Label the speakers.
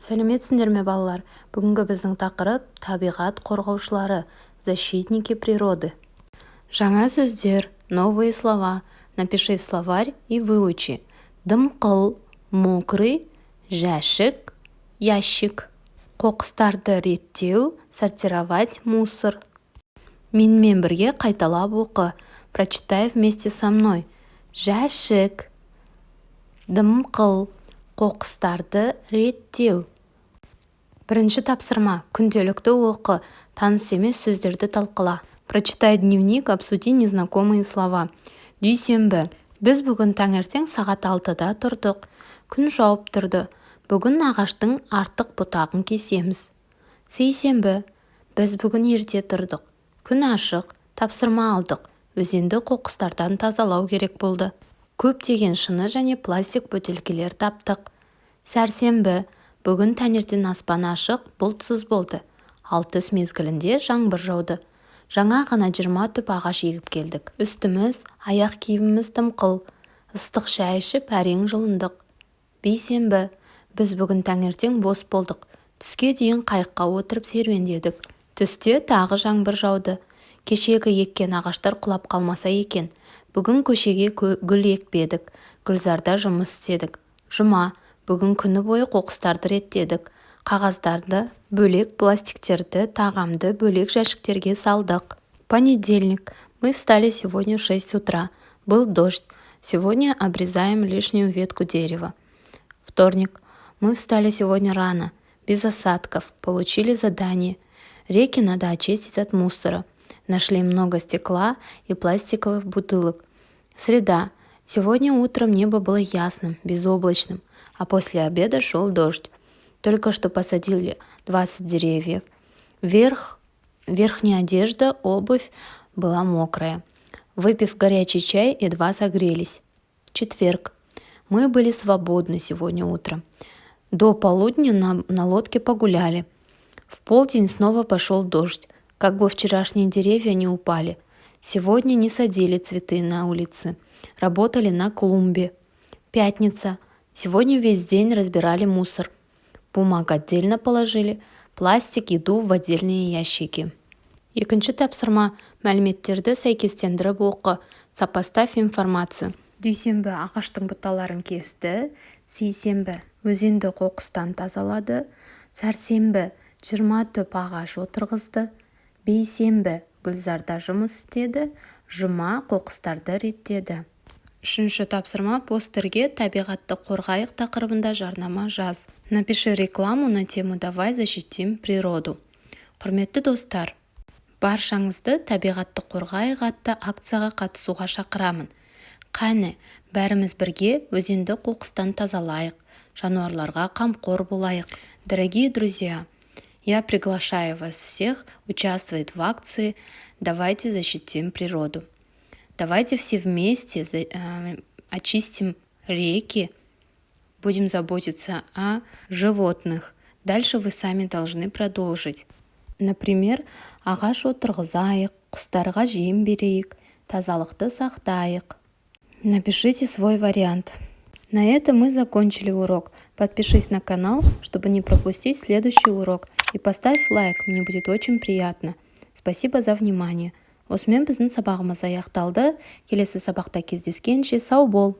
Speaker 1: Сәлеметсіңдер ме, балалар? Бүгінгі біздің тақырып табиғат қорғаушылары, защитники природы. Жаңа сөздер, новые слова. Напиши в словарь и выучи. Дымқыл, мокрый, жәшік, ящик. Қоқыстарды реттеу, сортировать мусор. Менімен бірге қайталап оқы. Прочитай вместе со мной. Жәшік, дымқыл, қоқыстарды реттеу. Бірінші тапсырма. Күнделікті оқы. Таныс емес сөздерді талқыла. Прочитай дневник, обсуди незнакомые слова. Дүйсенбі. Біз бүгін таңертең сағат 6-да тұрдық. Күн жауып тұрды. Бүгін ағаштың артық бұтағын кесеміз. Сейсенбі. Біз бүгін ерте тұрдық. Күн ашық. Тапсырма алдық. Өзенді қоқыстардан тазалау керек болды. Көптеген шыны және пластик бөтелкелер таптық. Сәрсенбі. Бүгін таңертең аспан ашық, бұлтсыз болды. Ал түс мезгілінде жаңбыр жауды. Жаңа ғана 20 түп ағаш егіп келдік. Үстіміз, аяқ киіміміз дымқыл. Ыстық шай ішіп, әрең жылындық. Бейсенбі. Біз бүгін таңертең бос болдық. Түске дейін қайыққа отырып серуендедік. Түсте тағы жаңбыр жауды. Кешегі еккен ағаштар құлап қалмаса екен. Бүгін көшеге гүл екпедік. Гүлзарда жұмыс істедік. Жұма. Бүгін күні бойы қоқыстарды реттедік. Қағаздарды бөлек, пластиктерді, тағамды бөлек жәшіктерге салдық. Понедельник. Мы встали сегодня в 6 утра. Был дождь. Сегодня обрезаем лишнюю ветку дерева. Вторник. Мы встали сегодня рано, без осадков. Получили задание. Реки надо очистить от мусора. Нашли много стекла и пластиковых бутылок. Среда. Сегодня утром небо было ясным, безоблачным, а после обеда шел дождь. Только что посадили 20 деревьев. Верхняя одежда, обувь была мокрая. Выпив горячий чай, едва согрелись. Четверг. Мы были свободны сегодня утром. До полудня на лодке погуляли. В полдень снова пошел дождь, как бы вчерашние деревья не упали. Сегодня не садили цветы на улице. Работали на клумбе. Пятница. Сегодня весь день разбирали мусор. Бумагу отдельно положили, пластик, еду в отдельные ящики. Екінші тапсырма. Мәліметтерді сәйкестендіріп оқы. Сопоставь информацию. Дүйсенбі ағаштың бұталарын кесті. Сейсенбі өзенді қоқыстан тазалады. Сәрсенбі 20 түп ағаш отырғызды. Бейсенбі гүлзарда жұмыс істеді. Жұма қоқыстарды реттеді. Үшінші тапсырма. Постерге табиғатты қорғайық тақырыбында жарнама жаз. Напиши рекламу на тему «Давай защитим природу». Құрметті достар, баршаңызды табиғатты қорғайық атты акцияға қатысуға шақырамын. Қане, бәріміз бірге өзенді қоқыстан тазалайық, жануарларға қамқор болайық. Дорогие друзья, я приглашаю вас всех участвовать в акции «Давайте защитим природу». Давайте все вместе очистим реки, будем заботиться о животных. Дальше вы сами должны продолжить. Например, ағаш отырғызайық, құстарға жем берейік, тазалықты сақтайық. Напишите свой вариант. На этом мы закончили урок. Подпишись на канал, чтобы не пропустить следующий урок. И поставь лайк, мне будет очень приятно. Спасибо за внимание. Осымен біздің сабағымыз аяқталды. Келесі сабақта кездескенше сау бол.